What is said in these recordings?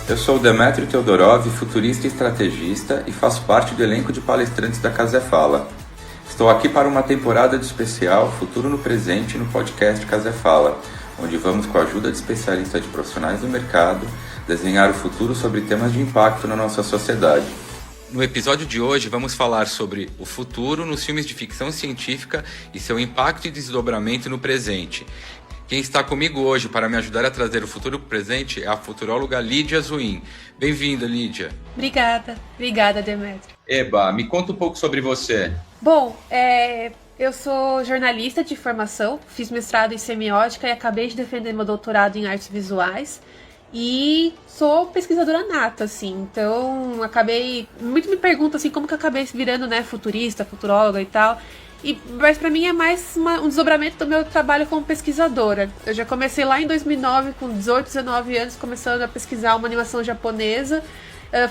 Eu sou o Demetrio Teodorov, futurista e estrategista, e faço parte do elenco de palestrantes da Casé Fala. Estou aqui para uma temporada de especial Futuro no Presente no podcast Casé Fala, onde vamos, com a ajuda de especialistas de profissionais do mercado, desenhar o futuro sobre temas de impacto na nossa sociedade. No episódio de hoje vamos falar sobre o futuro nos filmes de ficção científica e seu impacto e desdobramento no presente. Quem está comigo hoje para me ajudar a trazer o futuro para o presente é a futuróloga Lídia Zuin. Bem-vinda, Lídia. Obrigada, Demetrio. Eba, me conta um pouco sobre você. Bom, eu sou jornalista de formação, fiz mestrado em semiótica e acabei de defender meu doutorado em artes visuais. E sou pesquisadora nata, assim, então muito me perguntam assim, como que eu acabei virando, né, futurista, futuróloga e tal. Mas pra mim é mais um desdobramento do meu trabalho como pesquisadora. Eu já comecei lá em 2009, com 18, 19 anos, começando a pesquisar uma animação japonesa,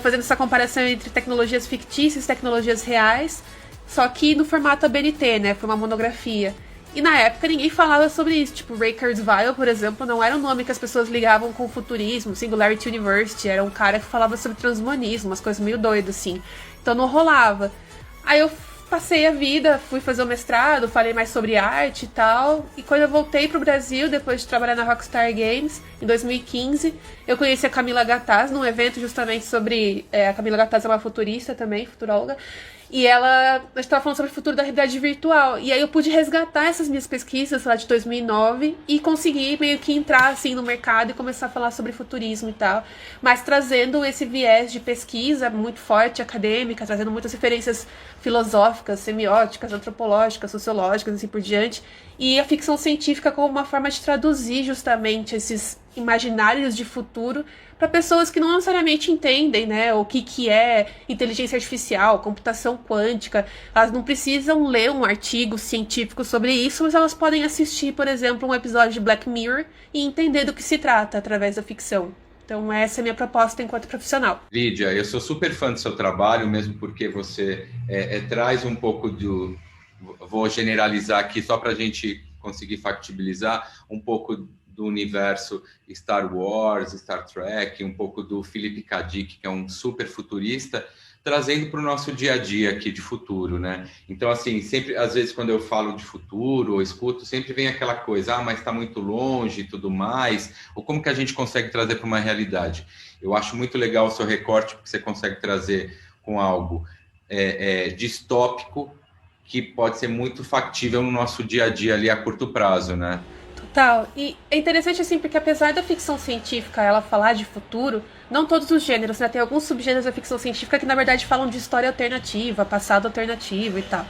fazendo essa comparação entre tecnologias fictícias e tecnologias reais, só que no formato ABNT, né, foi uma monografia. E na época ninguém falava sobre isso, tipo Ray Kurzweil, por exemplo, não era um nome que as pessoas ligavam com futurismo, Singularity University, era um cara que falava sobre transhumanismo, umas coisas meio doidas assim, então não rolava. Aí eu passei a vida, fui fazer o mestrado, falei mais sobre arte e tal, e quando eu voltei pro Brasil, depois de trabalhar na Rockstar Games, em 2015, eu conheci a Camila Gattaz num evento justamente sobre... a Camila Gattaz é uma futurista também, futuróloga, e a gente estava falando sobre o futuro da realidade virtual, e aí eu pude resgatar essas minhas pesquisas lá de 2009 e conseguir meio que entrar assim no mercado e começar a falar sobre futurismo e tal, mas trazendo esse viés de pesquisa muito forte, acadêmica, trazendo muitas referências filosóficas, semióticas, antropológicas, sociológicas, assim por diante, e a ficção científica como uma forma de traduzir justamente esses imaginários de futuro para pessoas que não necessariamente entendem, né, o que é inteligência artificial, computação quântica. Elas não precisam ler um artigo científico sobre isso, mas elas podem assistir, por exemplo, um episódio de Black Mirror e entender do que se trata através da ficção. Então essa é a minha proposta enquanto profissional. Lídia, eu sou super fã do seu trabalho, mesmo porque você traz um pouco do... Vou generalizar aqui só para a gente conseguir factibilizar um pouco do universo Star Wars, Star Trek, um pouco do Philip K. Dick, que é um super futurista, trazendo para o nosso dia a dia aqui de futuro, né? Então, assim, sempre, às vezes, quando eu falo de futuro ou escuto, sempre vem aquela coisa, mas está muito longe e tudo mais, ou como que a gente consegue trazer para uma realidade? Eu acho muito legal o seu recorte, porque você consegue trazer com algo distópico, que pode ser muito factível no nosso dia a dia ali a curto prazo, né? Total. E é interessante assim, porque apesar da ficção científica ela falar de futuro, não todos os gêneros, né? Tem alguns subgêneros da ficção científica que na verdade falam de história alternativa, passado alternativo e tal.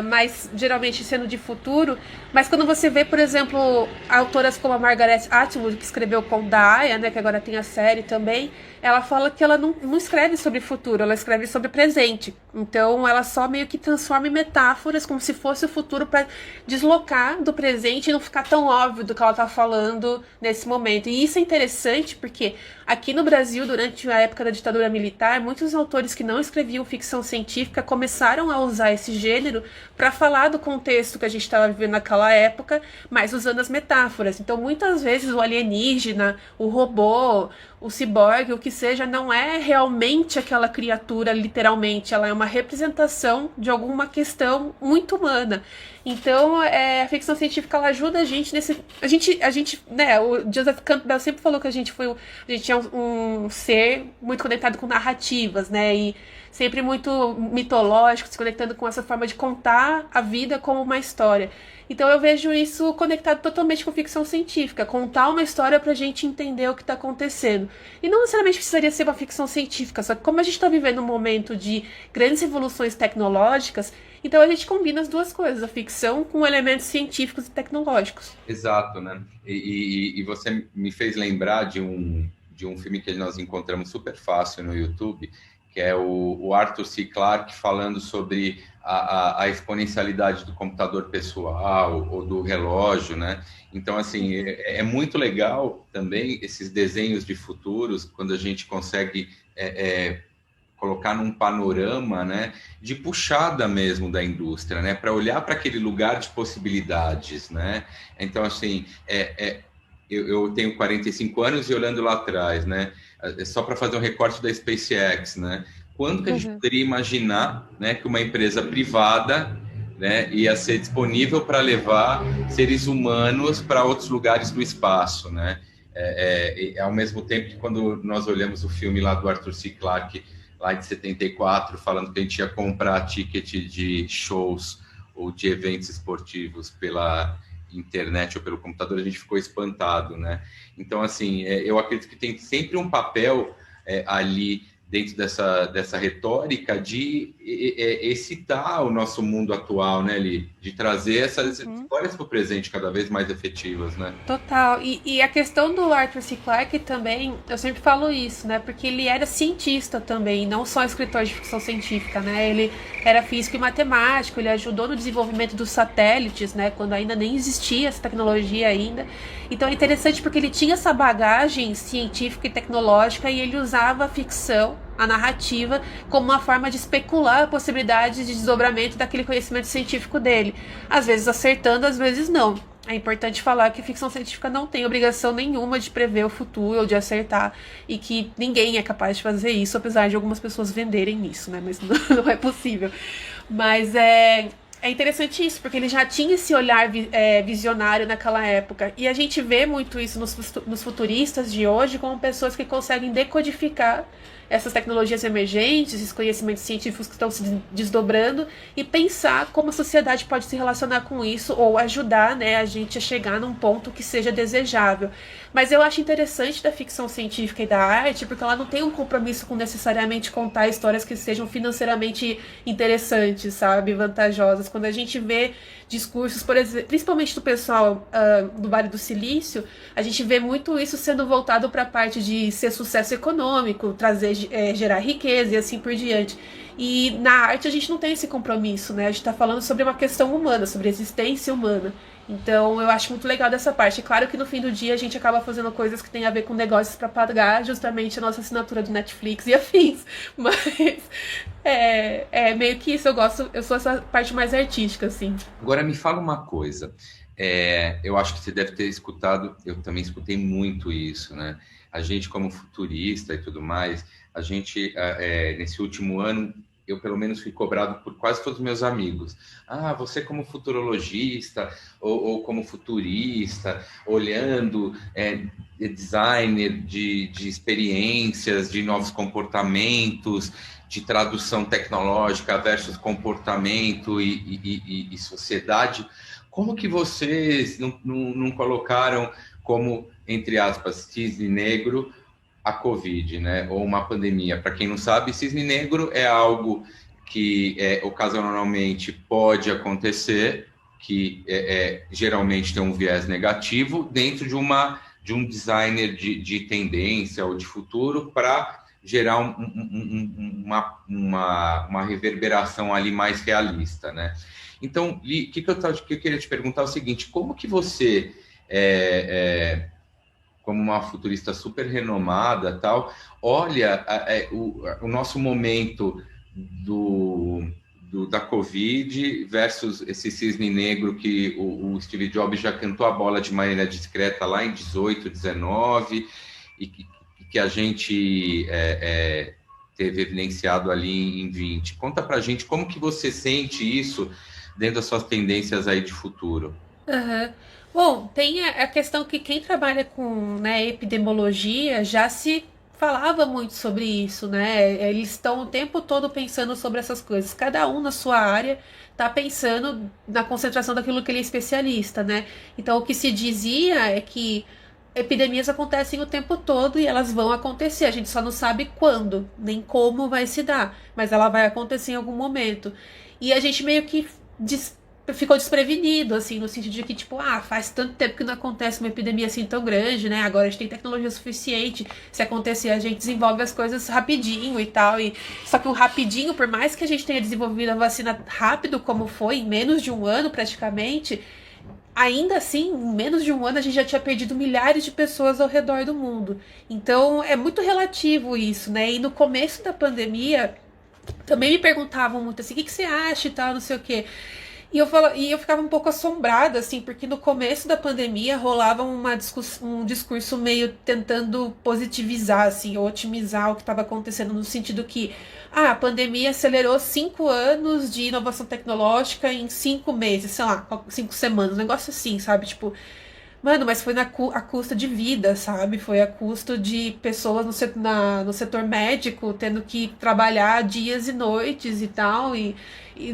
Mas geralmente sendo de futuro. Mas quando você vê, por exemplo, autoras como a Margaret Atwood, que escreveu Conto da Aia, né, que agora tem a série também, ela fala que ela não escreve sobre futuro, ela escreve sobre presente. Então ela só meio que transforma em metáforas como se fosse o futuro para deslocar do presente e não ficar tão óbvio do que ela está falando nesse momento. E isso é interessante porque aqui no Brasil, durante a época da ditadura militar, muitos autores que não escreviam ficção científica começaram a usar esse gênero para falar do contexto que a gente estava vivendo naquela época, mas usando as metáforas. Então, muitas vezes o alienígena, o robô, o ciborgue, o que seja, não é realmente aquela criatura, literalmente. Ela é uma representação de alguma questão muito humana. Então, a ficção científica ela ajuda a gente nesse... A gente, né, o Joseph Campbell sempre falou que a gente é um ser muito conectado com narrativas, né, e sempre muito mitológico, se conectando com essa forma de contar a vida como uma história. Então eu vejo isso conectado totalmente com ficção científica, contar uma história pra gente entender o que tá acontecendo. E não necessariamente precisaria ser uma ficção científica, só que como a gente tá vivendo um momento de grandes revoluções tecnológicas, então a gente combina as duas coisas, a ficção com elementos científicos e tecnológicos. Exato, né? E você me fez lembrar de um filme que nós encontramos super fácil no YouTube, que é o Arthur C. Clarke falando sobre a exponencialidade do computador pessoal ou do relógio, né? Então, assim, é muito legal também esses desenhos de futuros, quando a gente consegue colocar num panorama, né, de puxada mesmo da indústria, né, para olhar para aquele lugar de possibilidades, né? Então, assim, eu tenho 45 anos e olhando lá atrás, né? Só para fazer um recorte da SpaceX, né? Quando que a gente poderia imaginar, né, que uma empresa privada, né, ia ser disponível para levar seres humanos para outros lugares do espaço, né? Ao mesmo tempo que quando nós olhamos o filme lá do Arthur C. Clarke, lá de 74, falando que a gente ia comprar ticket de shows ou de eventos esportivos pela internet ou pelo computador, a gente ficou espantado, né? Então, assim, eu acredito que tem sempre um papel ali dentro dessa retórica de excitar o nosso mundo atual, né, Li? De trazer essas histórias para o presente cada vez mais efetivas, né? Total. E a questão do Arthur C. Clarke também, eu sempre falo isso, né? Porque ele era cientista também, não só escritor de ficção científica, né? Ele era físico e matemático, ele ajudou no desenvolvimento dos satélites, né? Quando ainda nem existia essa tecnologia ainda. Então é interessante porque ele tinha essa bagagem científica e tecnológica e ele usava a ficção, a narrativa, como uma forma de especular possibilidades de desdobramento daquele conhecimento científico dele. Às vezes acertando, às vezes não. É importante falar que ficção científica não tem obrigação nenhuma de prever o futuro ou de acertar, e que ninguém é capaz de fazer isso, apesar de algumas pessoas venderem isso, né? Mas não é possível. Mas é interessante isso, porque ele já tinha esse olhar visionário naquela época. E a gente vê muito isso nos futuristas de hoje, como pessoas que conseguem decodificar essas tecnologias emergentes, esses conhecimentos científicos que estão se desdobrando, e pensar como a sociedade pode se relacionar com isso, ou ajudar, né, a gente a chegar num ponto que seja desejável. Mas eu acho interessante da ficção científica e da arte, porque ela não tem um compromisso com necessariamente contar histórias que sejam financeiramente interessantes, sabe, vantajosas. Quando a gente vê discursos, por exemplo, principalmente do pessoal do Vale do Silício, a gente vê muito isso sendo voltado para a parte de ser sucesso econômico, trazer, gerar riqueza e assim por diante. E na arte a gente não tem esse compromisso, né? A gente está falando sobre uma questão humana, sobre a existência humana. Então eu acho muito legal dessa parte. Claro que no fim do dia a gente acaba fazendo coisas que tem a ver com negócios para pagar justamente a nossa assinatura do Netflix e afins. Mas meio que isso, eu sou essa parte mais artística, assim. Agora me fala uma coisa. Eu acho que você deve ter escutado, eu também escutei muito isso, né? A gente, como futurista e tudo mais, a gente, nesse último ano, eu pelo menos fui cobrado por quase todos os meus amigos. Ah, você como futurologista ou como futurista, olhando designer de experiências, de novos comportamentos, de tradução tecnológica versus comportamento e sociedade, como que vocês não colocaram como, entre aspas, cisne negro a Covid, né? Ou uma pandemia? Para quem não sabe, cisne negro é algo que ocasionalmente pode acontecer, que geralmente tem um viés negativo, dentro de um designer de tendência ou de futuro, para gerar uma reverberação ali mais realista, né? Então, Li, o que eu queria te perguntar é o seguinte: como que você, como uma futurista super renomada, tal, olha o nosso momento da Covid versus esse cisne negro que o Steve Jobs já cantou a bola de maneira discreta lá em 18, 19, e que a gente teve evidenciado ali em 20. Conta pra gente como que você sente isso dentro das suas tendências aí de futuro. Uhum. Bom, tem a questão que quem trabalha com, né, epidemiologia já se falava muito sobre isso, né? Eles estão o tempo todo pensando sobre essas coisas. Cada um na sua área está pensando na concentração daquilo que ele é especialista, né? Então, o que se dizia é que epidemias acontecem o tempo todo e elas vão acontecer. A gente só não sabe quando, nem como vai se dar, mas ela vai acontecer em algum momento. E a gente meio que ficou desprevenido, assim, no sentido de que, tipo, faz tanto tempo que não acontece uma epidemia assim tão grande, né? Agora a gente tem tecnologia suficiente. Se acontecer, a gente desenvolve as coisas rapidinho e tal. Só que o rapidinho, por mais que a gente tenha desenvolvido a vacina rápido, como foi, em menos de um ano praticamente, ainda assim, em menos de um ano, a gente já tinha perdido milhares de pessoas ao redor do mundo. Então, é muito relativo isso, né? E no começo da pandemia, também me perguntavam muito assim, o que você acha e tal, não sei o quê. E eu ficava um pouco assombrada, assim, porque no começo da pandemia rolava um discurso meio tentando positivizar, assim, ou otimizar o que estava acontecendo, no sentido que a pandemia acelerou 5 anos de inovação tecnológica em 5 meses, sei lá, 5 semanas, um negócio assim, sabe? Tipo, mano, mas foi a custa de vida, sabe? Foi a custo de pessoas no setor médico tendo que trabalhar dias e noites e tal, e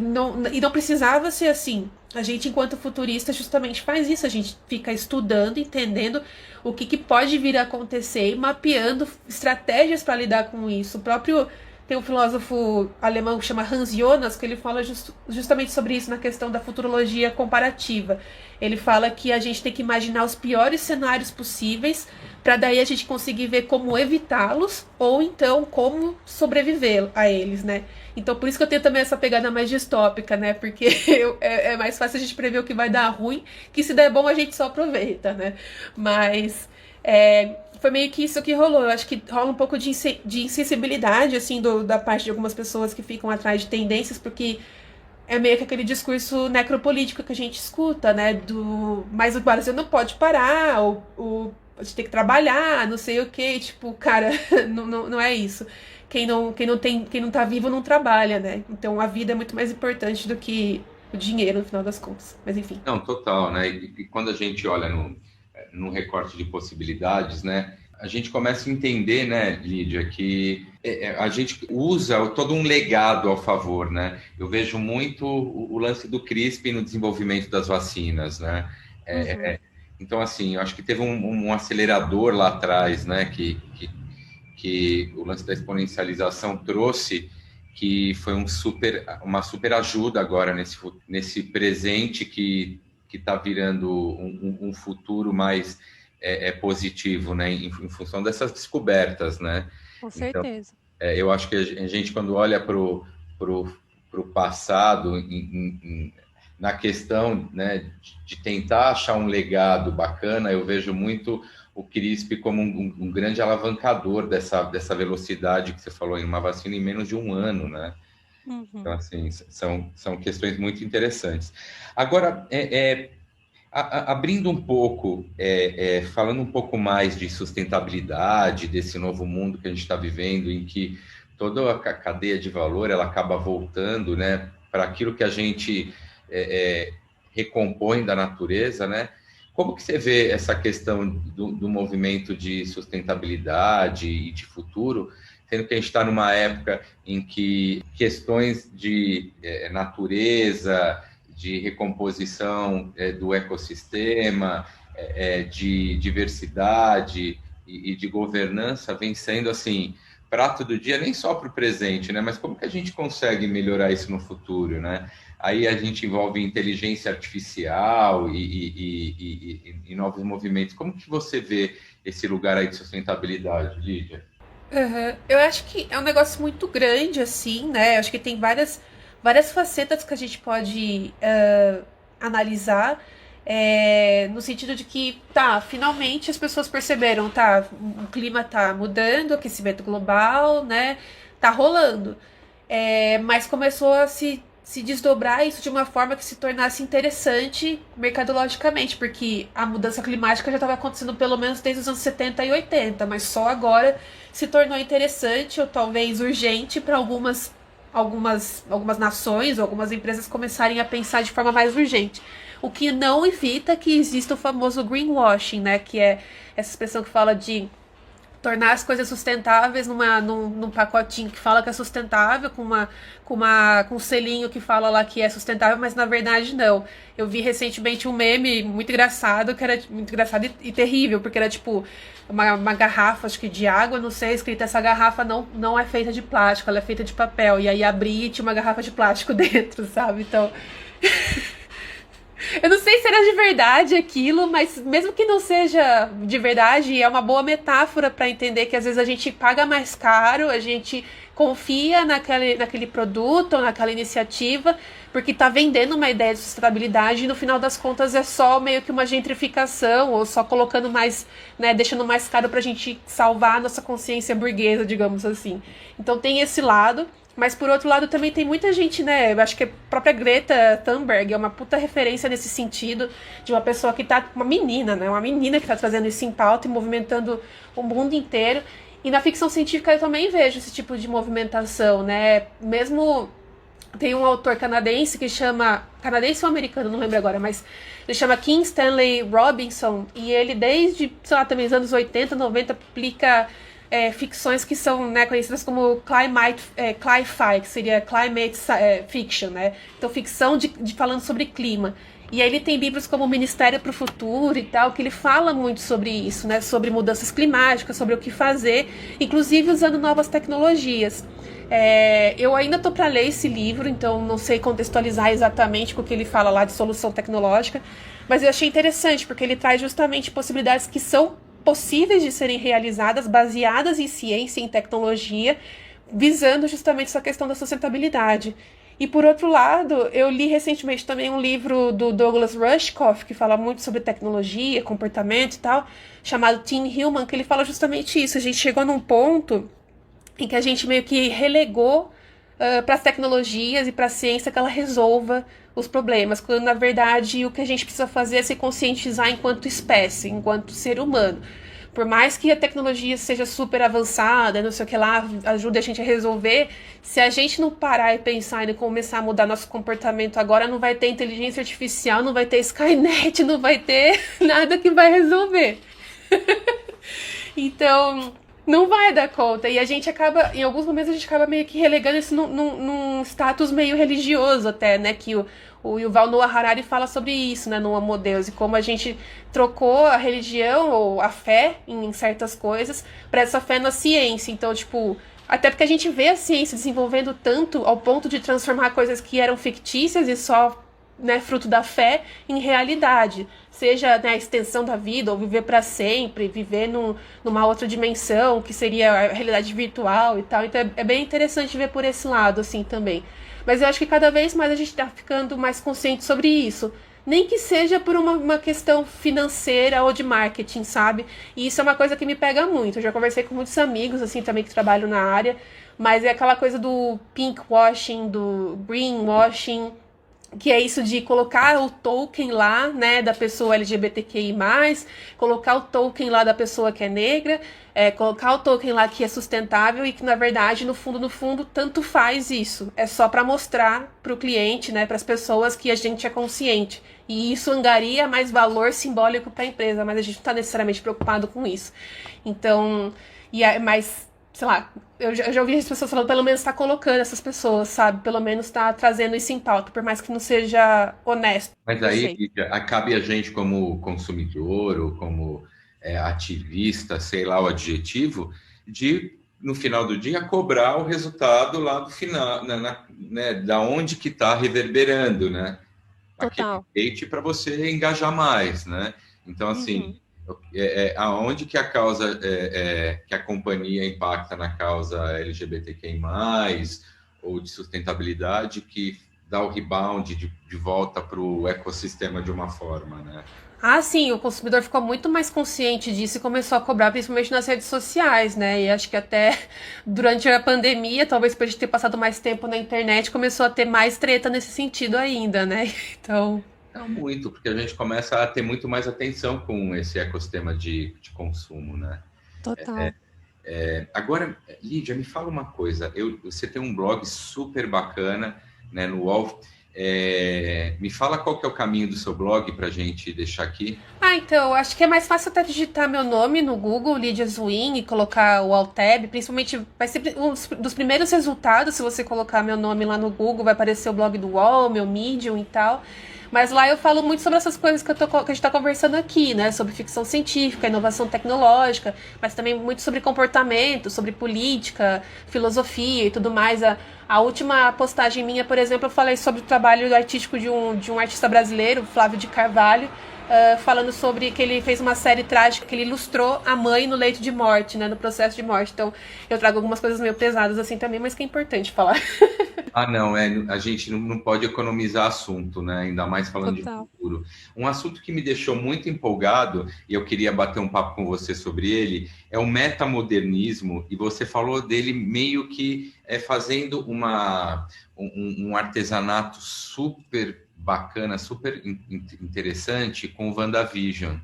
não precisava ser assim. A gente, enquanto futurista, justamente faz isso. A gente fica estudando, entendendo o que pode vir a acontecer e mapeando estratégias para lidar com isso. O próprio tem um filósofo alemão que chama Hans Jonas, que ele fala justamente sobre isso na questão da futurologia comparativa. Ele fala que a gente tem que imaginar os piores cenários possíveis para daí a gente conseguir ver como evitá-los ou então como sobreviver a eles, né? Então por isso que eu tenho também essa pegada mais distópica, né? Porque é mais fácil a gente prever o que vai dar ruim, que se der bom a gente só aproveita, né? Mas foi meio que isso que rolou. Eu acho que rola um pouco de insensibilidade, assim, da parte de algumas pessoas que ficam atrás de tendências, porque é meio que aquele discurso necropolítico que a gente escuta, né? Mas o Brasil não pode parar, a gente tem que trabalhar, não sei o quê. Tipo, cara, não é isso. Quem não tá vivo não trabalha, né? Então a vida é muito mais importante do que o dinheiro, no final das contas. Mas enfim. Não, total, né? E quando a gente olha no recorte de possibilidades, né? A gente começa a entender, né, Lídia, que a gente usa todo um legado ao favor, né? Eu vejo muito o lance do CRISPR no desenvolvimento das vacinas, né? Então, assim, eu acho que teve um acelerador lá atrás, né, que o lance da exponencialização trouxe, que foi uma super ajuda agora nesse presente que está virando um futuro mais positivo, né, em função dessas descobertas, né? Com Então, certeza. eu acho que a gente, quando olha para o passado, na questão, né, de tentar achar um legado bacana, eu vejo muito o CRISPR como um grande alavancador dessa velocidade que você falou, em uma vacina em menos de um ano, né? Então, assim, são questões muito interessantes. Agora, abrindo um pouco, falando um pouco mais de sustentabilidade, desse novo mundo que a gente está vivendo, em que toda a cadeia de valor ela acaba voltando, né, para aquilo que a gente recompõe da natureza, né? Como que você vê essa questão do movimento de sustentabilidade e de futuro, sendo que a gente está numa época em que questões de natureza, de recomposição do ecossistema, de diversidade e de governança vem sendo, assim, prato do dia, nem só para o presente, né? Mas como que a gente consegue melhorar isso no futuro, né? Aí a gente envolve inteligência artificial e novos movimentos. Como que você vê esse lugar aí de sustentabilidade, Lídia? Eu acho que é um negócio muito grande, assim, né? Eu acho que tem várias facetas que a gente pode analisar, no sentido de que, finalmente as pessoas perceberam, o clima tá mudando, aquecimento global, né? Tá rolando. Mas começou a se desdobrar isso de uma forma que se tornasse interessante mercadologicamente, porque a mudança climática já estava acontecendo pelo menos desde os anos 70 e 80, mas só agora se tornou interessante ou talvez urgente para algumas nações, algumas empresas começarem a pensar de forma mais urgente. O que não evita que exista o famoso greenwashing, né? Que é essa expressão que fala de tornar as coisas sustentáveis num pacotinho que fala que é sustentável, com um selinho que fala lá que é sustentável, mas na verdade não. Eu vi recentemente um meme muito engraçado, que era muito engraçado e terrível, porque era tipo uma garrafa, acho que de água, não sei, escrita, essa garrafa não é feita de plástico, ela é feita de papel. E aí abri e tinha uma garrafa de plástico dentro, sabe? Então... Eu não sei se era de verdade aquilo, mas mesmo que não seja de verdade, é uma boa metáfora para entender que às vezes a gente paga mais caro, a gente confia naquele produto ou naquela iniciativa, porque está vendendo uma ideia de sustentabilidade e no final das contas é só meio que uma gentrificação, ou só colocando mais, né, deixando mais caro para a gente salvar a nossa consciência burguesa, digamos assim. Então tem esse lado. Mas, por outro lado, também tem muita gente, né? Eu acho que a própria Greta Thunberg é uma puta referência nesse sentido, de uma pessoa que tá... Uma menina, né? Uma menina que tá trazendo isso em pauta e movimentando o mundo inteiro. E na ficção científica eu também vejo esse tipo de movimentação, né? Mesmo... Tem um autor canadense que chama... Canadense ou americano, não lembro agora, mas... Ele chama Kim Stanley Robinson. E ele, desde, sei lá, também os anos 80, 90, publica... ficções que são, né, conhecidas como cli-fi, que seria climate fiction, né? Então, ficção de falando sobre clima. E aí ele tem livros como o Ministério para o Futuro e tal, que ele fala muito sobre isso, né? Sobre mudanças climáticas, sobre o que fazer, inclusive usando novas tecnologias. Eu ainda estou para ler esse livro, então não sei contextualizar exatamente com o que ele fala lá de solução tecnológica, mas eu achei interessante, porque ele traz justamente possibilidades que são possíveis de serem realizadas, baseadas em ciência e em tecnologia, visando justamente essa questão da sustentabilidade. E, por outro lado, eu li recentemente também um livro do Douglas Rushkoff, que fala muito sobre tecnologia, comportamento e tal, chamado Teen Human, que ele fala justamente isso. A gente chegou num ponto em que a gente meio que relegou para as tecnologias e para a ciência que ela resolva os problemas, quando na verdade o que a gente precisa fazer é se conscientizar enquanto espécie, enquanto ser humano. Por mais que a tecnologia seja super avançada, não sei o que lá, ajude a gente a resolver, se a gente não parar e pensar e começar a mudar nosso comportamento agora, não vai ter inteligência artificial, não vai ter Skynet, não vai ter nada que vai resolver. Então, não vai dar conta. E a gente acaba, em alguns momentos, a gente acaba meio que relegando isso num status meio religioso até, né? Que o Yuval Noah Harari fala sobre isso, né? No Homo Deus, e como a gente trocou a religião ou a fé em certas coisas para essa fé na ciência. Então, tipo, até porque a gente vê a ciência desenvolvendo tanto ao ponto de transformar coisas que eram fictícias e só, né, fruto da fé em realidade. Seja, né, a extensão da vida, ou viver para sempre, viver numa outra dimensão, que seria a realidade virtual e tal. Então é bem interessante ver por esse lado, assim, também. Mas eu acho que cada vez mais a gente tá ficando mais consciente sobre isso. Nem que seja por uma questão financeira ou de marketing, sabe? E isso é uma coisa que me pega muito. Eu já conversei com muitos amigos, assim, também que trabalham na área, mas é aquela coisa do pinkwashing, do greenwashing, que é isso de colocar o token lá, né, da pessoa LGBTQI+, colocar o token lá da pessoa que é negra, colocar o token lá que é sustentável e que, na verdade, no fundo, tanto faz isso. É só para mostrar para o cliente, né, para as pessoas que a gente é consciente. E isso angaria mais valor simbólico para a empresa, mas a gente não está necessariamente preocupado com isso. Então, mas... sei lá, eu já ouvi as pessoas falando, pelo menos tá colocando essas pessoas, sabe? Pelo menos tá trazendo isso em pauta, por mais que não seja honesto. Mas aí cabe a gente como consumidor ou como ativista, sei lá o adjetivo, de, no final do dia, cobrar o resultado lá do final, né, da onde que está reverberando, né? Total. Aquele hate para você engajar mais, né? Então, assim... aonde que a causa, que a companhia impacta na causa LGBTQI+, ou de sustentabilidade, que dá o rebound de volta para o ecossistema de uma forma, né? Ah, sim, o consumidor ficou muito mais consciente disso e começou a cobrar, principalmente nas redes sociais, né? E acho que até durante a pandemia, talvez por a gente ter passado mais tempo na internet, começou a ter mais treta nesse sentido ainda, né? Então... Não muito, porque a gente começa a ter muito mais atenção com esse ecossistema de consumo, né? Total. Agora, Lídia, me fala uma coisa. Você tem um blog super bacana, né, no UOL. Me fala qual que é o caminho do seu blog para a gente deixar aqui. Então, acho que é mais fácil até digitar meu nome no Google, Lídia Zwin, e colocar o Alt-Tab. Principalmente, vai ser um dos primeiros resultados, se você colocar meu nome lá no Google, vai aparecer o blog do UOL, meu Medium e tal. Mas lá eu falo muito sobre essas coisas que a gente está conversando aqui, né? Sobre ficção científica, inovação tecnológica, mas também muito sobre comportamento, sobre política, filosofia e tudo mais. A última postagem minha, por exemplo, eu falei sobre o trabalho artístico de um artista brasileiro, Flávio de Carvalho, falando sobre que ele fez uma série trágica, que ele ilustrou a mãe no leito de morte, né? No processo de morte. Então, eu trago algumas coisas meio pesadas assim também, mas que é importante falar. Ah, não, a gente não pode economizar assunto, né? Ainda mais falando de Total. futuro. Um assunto que me deixou muito empolgado, e eu queria bater um papo com você sobre ele, é o metamodernismo, e você falou dele meio que fazendo um artesanato super bacana, super interessante com o WandaVision.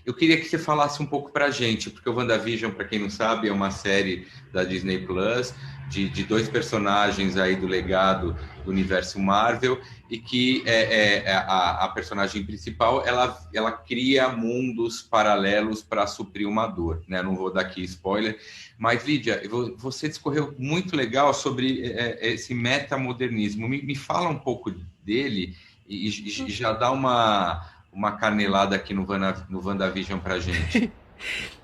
Eu queria que você falasse um pouco para a gente, porque o WandaVision, para quem não sabe, é uma série da Disney Plus de dois personagens aí do legado do universo Marvel e que a personagem principal ela cria mundos paralelos para suprir uma dor, né? Não vou dar aqui spoiler, mas Lídia, você discorreu muito legal sobre esse metamodernismo. Me fala um pouco dele e já dá uma canelada aqui no WandaVision pra gente.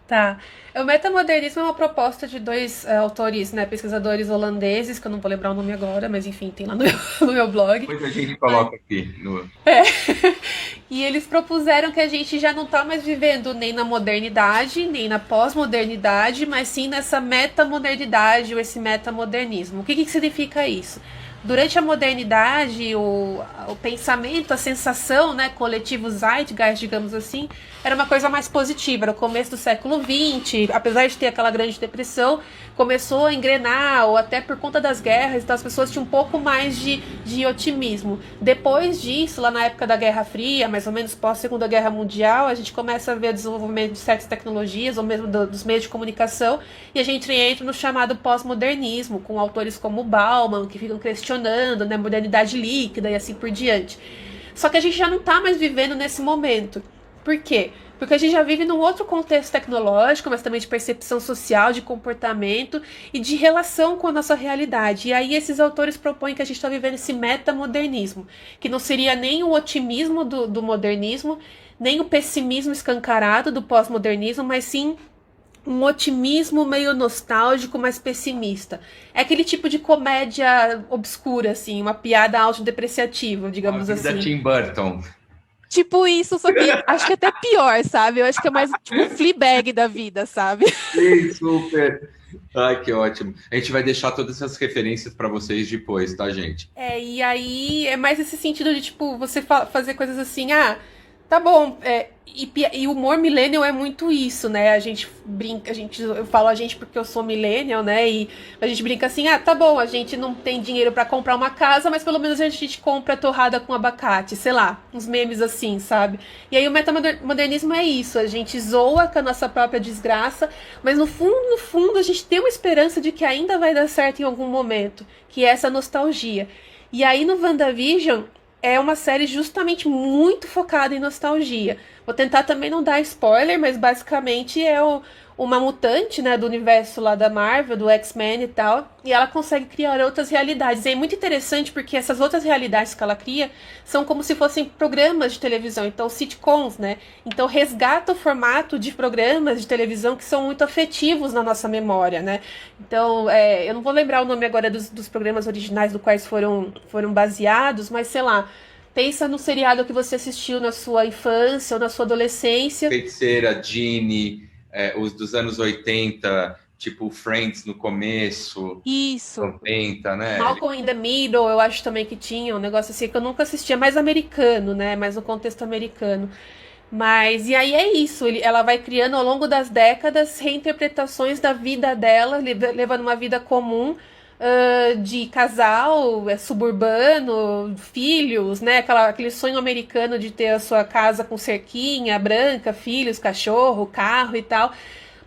Tá. O metamodernismo é uma proposta de dois autores, né, pesquisadores holandeses, que eu não vou lembrar o nome agora, mas enfim, tem lá no meu, no meu blog. Depois a gente coloca aqui no. E eles propuseram que a gente já não está mais vivendo nem na modernidade, nem na pós-modernidade, mas sim nessa metamodernidade ou esse metamodernismo. O que significa isso? Durante a modernidade, o pensamento, a sensação, né, coletivo Zeitgeist, digamos assim, era uma coisa mais positiva. Era o começo do século XX, apesar de ter aquela grande depressão, começou a engrenar, ou até por conta das guerras, então as pessoas tinham um pouco mais de otimismo. Depois disso, lá na época da Guerra Fria, mais ou menos pós-Segunda Guerra Mundial, a gente começa a ver o desenvolvimento de certas tecnologias, ou mesmo dos meios de comunicação, e a gente entra no chamado pós-modernismo, com autores como Bauman, que ficam questionando, né, modernidade líquida e assim por diante. Só que a gente já não está mais vivendo nesse momento. Por quê? Porque a gente já vive num outro contexto tecnológico, mas também de percepção social, de comportamento e de relação com a nossa realidade. E aí esses autores propõem que a gente está vivendo esse metamodernismo, que não seria nem o otimismo do modernismo, nem o pessimismo escancarado do pós-modernismo, mas sim um otimismo meio nostálgico, mas pessimista. É aquele tipo de comédia obscura, assim, uma piada autodepreciativa, digamos A vida assim. Tim Burton. Tipo isso, só que acho que até pior, sabe? Eu acho que é mais tipo Fleabag da vida, sabe? Sim, super. Ai, que ótimo. A gente vai deixar todas essas referências para vocês depois, tá, gente? E aí é mais esse sentido de, tipo, você fazer coisas assim, tá bom, e o humor millennial é muito isso, né? A gente brinca, eu falo a gente porque eu sou millennial, né? E a gente brinca assim, tá bom, a gente não tem dinheiro pra comprar uma casa, mas pelo menos a gente compra torrada com abacate, sei lá, uns memes assim, sabe? E aí o metamodernismo é isso, a gente zoa com a nossa própria desgraça, mas no fundo, a gente tem uma esperança de que ainda vai dar certo em algum momento, que é essa nostalgia. E aí no WandaVision é uma série justamente muito focada em nostalgia. Vou tentar também não dar spoiler, mas basicamente é uma mutante, né, do universo lá da Marvel, do X-Men e tal, e ela consegue criar outras realidades. E é muito interessante porque essas outras realidades que ela cria são como se fossem programas de televisão, então sitcoms, né? Então resgata o formato de programas de televisão que são muito afetivos na nossa memória, né? Então, eu não vou lembrar o nome agora dos programas originais do quais foram baseados, mas sei lá, pensa no seriado que você assistiu na sua infância ou na sua adolescência. Feiticeira, Ginny, os dos anos 80, tipo Friends no começo, Isso. 90, né? Malcolm in the Middle, eu acho também que tinha um negócio assim que eu nunca assistia, mais americano, né? Mais no contexto americano. Mas, e aí é isso, ela vai criando ao longo das décadas reinterpretações da vida dela, levando uma vida comum, de casal, suburbano, filhos, né? Aquele sonho americano de ter a sua casa com cerquinha, branca, filhos, cachorro, carro e tal.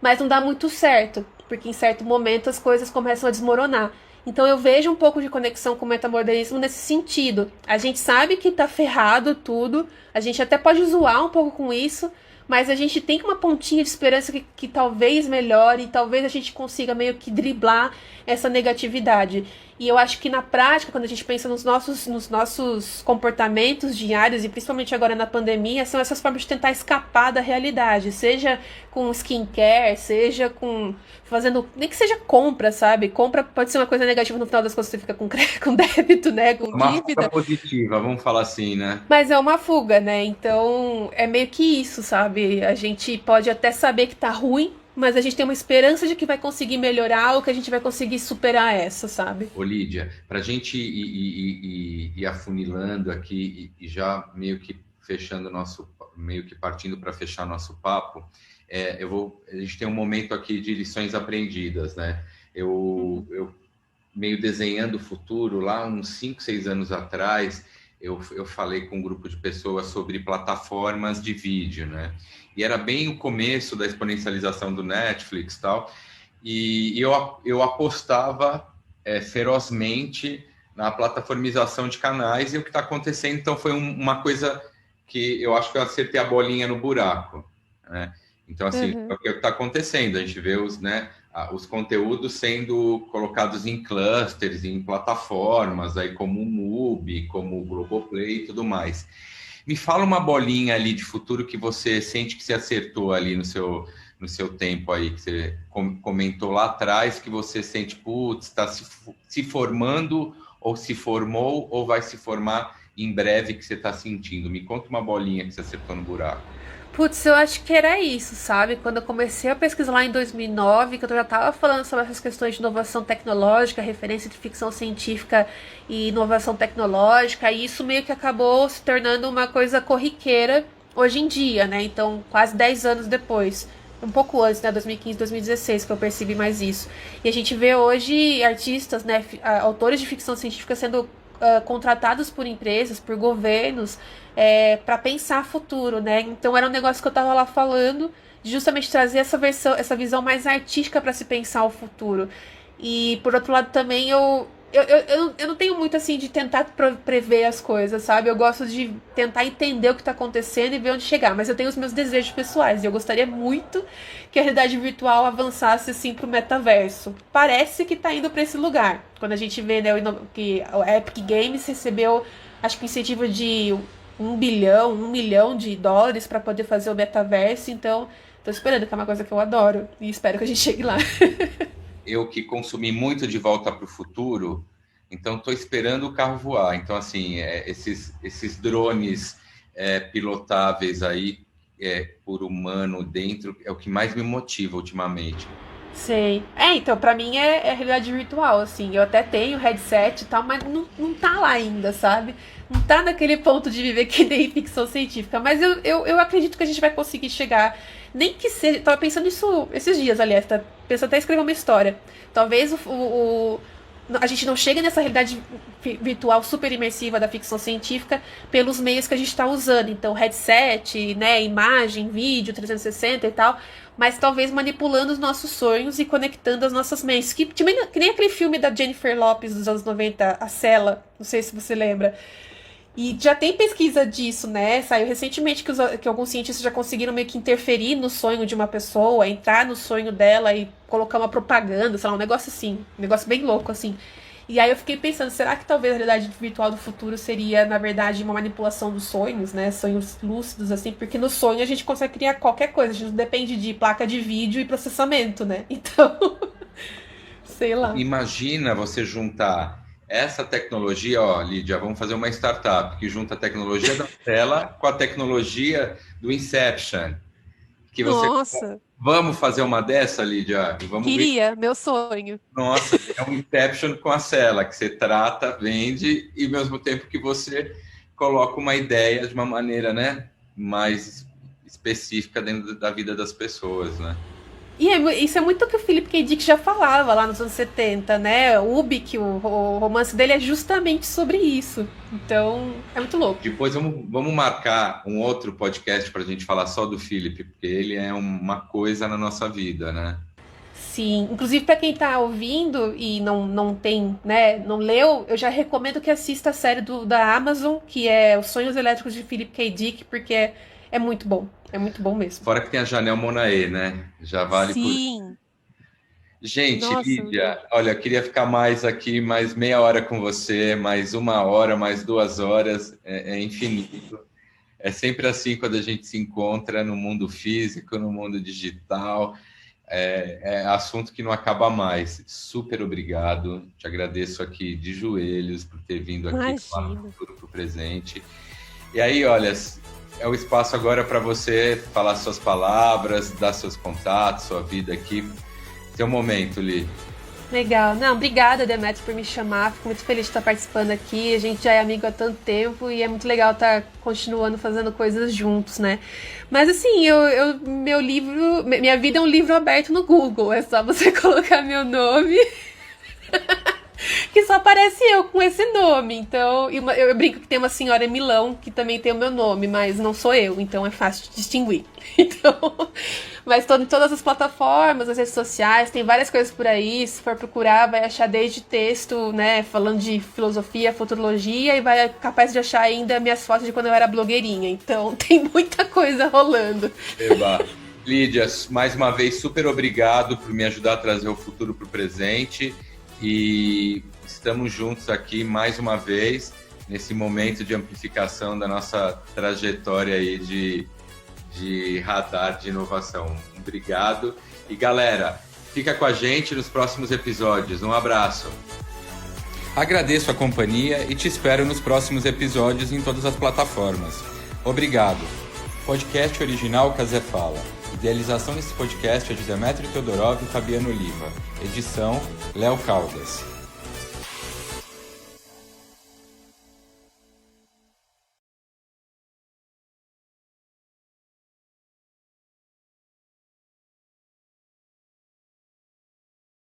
Mas não dá muito certo, porque em certo momento as coisas começam a desmoronar. Então eu vejo um pouco de conexão com o metamodernismo nesse sentido. A gente sabe que tá ferrado tudo, a gente até pode zoar um pouco com isso, mas a gente tem uma pontinha de esperança que talvez melhore, talvez a gente consiga meio que driblar essa negatividade. E eu acho que na prática, quando a gente pensa nos nossos comportamentos diários, e principalmente agora na pandemia, são essas formas de tentar escapar da realidade, seja com skincare, seja com fazendo, nem que seja compra, sabe? Compra pode ser uma coisa negativa, no final das contas você fica com débito, né? Com Uma dívida. fuga positiva, vamos falar assim, né? Mas é uma fuga, né? Então é meio que isso, sabe? A gente pode até saber que tá ruim, mas a gente tem uma esperança de que vai conseguir melhorar ou que a gente vai conseguir superar essa, sabe? Ô, Lídia, para a gente ir afunilando aqui e já meio que fechando meio que partindo para fechar nosso papo, a gente tem um momento aqui de lições aprendidas, né? Eu meio desenhando o futuro, lá uns 5, 6 anos atrás, eu falei com um grupo de pessoas sobre plataformas de vídeo, né? E era bem o começo da exponencialização do Netflix e tal, e eu apostava ferozmente na plataformização de canais, e o que está acontecendo, então, foi uma coisa que eu acho que eu acertei a bolinha no buraco, né? Então, assim, é o que está acontecendo, a gente vê os conteúdos sendo colocados em clusters, em plataformas, aí como o MUBI, como o Globoplay e tudo mais. Me fala uma bolinha ali de futuro que você sente que você acertou ali no seu tempo aí, que você comentou lá atrás, que você sente, putz, está se formando, ou se formou, ou vai se formar em breve, que você está sentindo. Me conta uma bolinha que você acertou no buraco. Putz, eu acho que era isso, sabe? Quando eu comecei a pesquisar lá em 2009, que eu já estava falando sobre essas questões de inovação tecnológica, referência de ficção científica e inovação tecnológica, e isso meio que acabou se tornando uma coisa corriqueira hoje em dia, né? Então, quase 10 anos depois, um pouco antes, né? 2015, 2016, que eu percebi mais isso. E a gente vê hoje artistas, né? Autores de ficção científica sendo contratados por empresas, por governos, para pensar futuro, né? Então era um negócio que eu tava lá falando, de justamente trazer essa visão mais artística para se pensar o futuro. E por outro lado também eu não tenho muito assim de tentar prever as coisas, sabe? Eu gosto de tentar entender o que tá acontecendo e ver onde chegar, mas eu tenho os meus desejos pessoais e eu gostaria muito que a realidade virtual avançasse assim pro metaverso. Parece que tá indo para esse lugar. Quando a gente vê, né, que a Epic Games recebeu, acho que incentivo de 1 milhão de dólares para poder fazer o metaverso, então tô esperando, que é uma coisa que eu adoro e espero que a gente chegue lá. Eu que consumi muito De Volta para o Futuro, então estou esperando o carro voar. Então, assim, esses drones pilotáveis aí por humano dentro é o que mais me motiva ultimamente. Sei. Então, pra mim é realidade virtual, assim. Eu até tenho headset e tal, mas não tá lá ainda, sabe? Não tá naquele ponto de viver que nem ficção científica. Mas eu acredito que a gente vai conseguir chegar. Nem que seja. Tava pensando nisso esses dias, aliás. Tá pensando até em escrever uma história. Talvez a gente não chega nessa realidade virtual super imersiva da ficção científica pelos meios que a gente está usando. Então, headset, né, imagem, vídeo, 360 e tal, mas talvez manipulando os nossos sonhos e conectando as nossas mentes. Que nem aquele filme da Jennifer Lopez dos anos 90, A Cela, não sei se você lembra. E já tem pesquisa disso, né? Saiu recentemente que alguns cientistas já conseguiram meio que interferir no sonho de uma pessoa, entrar no sonho dela e colocar uma propaganda, sei lá, um negócio assim, um negócio bem louco, assim. E aí eu fiquei pensando, será que talvez a realidade virtual do futuro seria, na verdade, uma manipulação dos sonhos, né? Sonhos lúcidos, assim, porque no sonho a gente consegue criar qualquer coisa, a gente não depende de placa de vídeo e processamento, né? Então, sei lá. Imagina você juntar essa tecnologia, ó, Lídia, vamos fazer uma startup que junta a tecnologia da tela com a tecnologia do Inception. Que você... Nossa, Vamos fazer uma dessa, Lídia? E vamos ver. queria, meu sonho. Nossa, é um Inception com a cela, que você trata, vende, e ao mesmo tempo que você coloca uma ideia de uma maneira, né, mais específica dentro da vida das pessoas, né? E isso é muito o que o Philip K. Dick já falava lá nos anos 70, né? O Ubik, o romance dele é justamente sobre isso. Então, é muito louco. Depois vamos marcar um outro podcast para a gente falar só do Philip, porque ele é uma coisa na nossa vida, né? Sim, inclusive para quem tá ouvindo e não tem, né, não leu, eu já recomendo que assista a série da Amazon, que é Os Sonhos Elétricos de Philip K. Dick, porque é muito bom. É muito bom mesmo. Fora que tem a Janelle Monáe, né? Já vale Sim. Gente, Nossa, Lídia, olha, eu queria ficar mais aqui, mais meia hora com você, mais 1 hora, mais 2 horas, é infinito. É sempre assim quando a gente se encontra no mundo físico, no mundo digital, é assunto que não acaba mais. Super obrigado, te agradeço aqui de joelhos por ter vindo aqui falar do futuro para o presente. E aí, olha, é o espaço agora para você falar suas palavras, dar seus contatos, sua vida aqui. Seu momento, Li. Legal. Não, obrigada, Demetrio, por me chamar. Fico muito feliz de estar participando aqui. A gente já é amigo há tanto tempo e é muito legal estar continuando fazendo coisas juntos, né? Mas assim, meu livro, minha vida é um livro aberto no Google. É só você colocar meu nome que só aparece eu com esse nome. Então, eu brinco que tem uma senhora em Milão que também tem o meu nome, mas não sou eu, então é fácil de distinguir. Então, mas tô em todas as plataformas, as redes sociais, tem várias coisas por aí. Se for procurar, vai achar desde texto, né, falando de filosofia, futurologia, e vai capaz de achar ainda minhas fotos de quando eu era blogueirinha. Então, tem muita coisa rolando. Eba. Lídia, mais uma vez, super obrigado por me ajudar a trazer o futuro para o presente. E estamos juntos aqui mais uma vez nesse momento de amplificação da nossa trajetória aí de radar de inovação. Obrigado. E galera, fica com a gente nos próximos episódios. Um abraço. Agradeço a companhia e te espero nos próximos episódios em todas as plataformas. Obrigado. Podcast original Cazé Fala. Idealização desse podcast é de Demetrio Teodorov e Fabiano Oliva. Edição, Léo Caldas.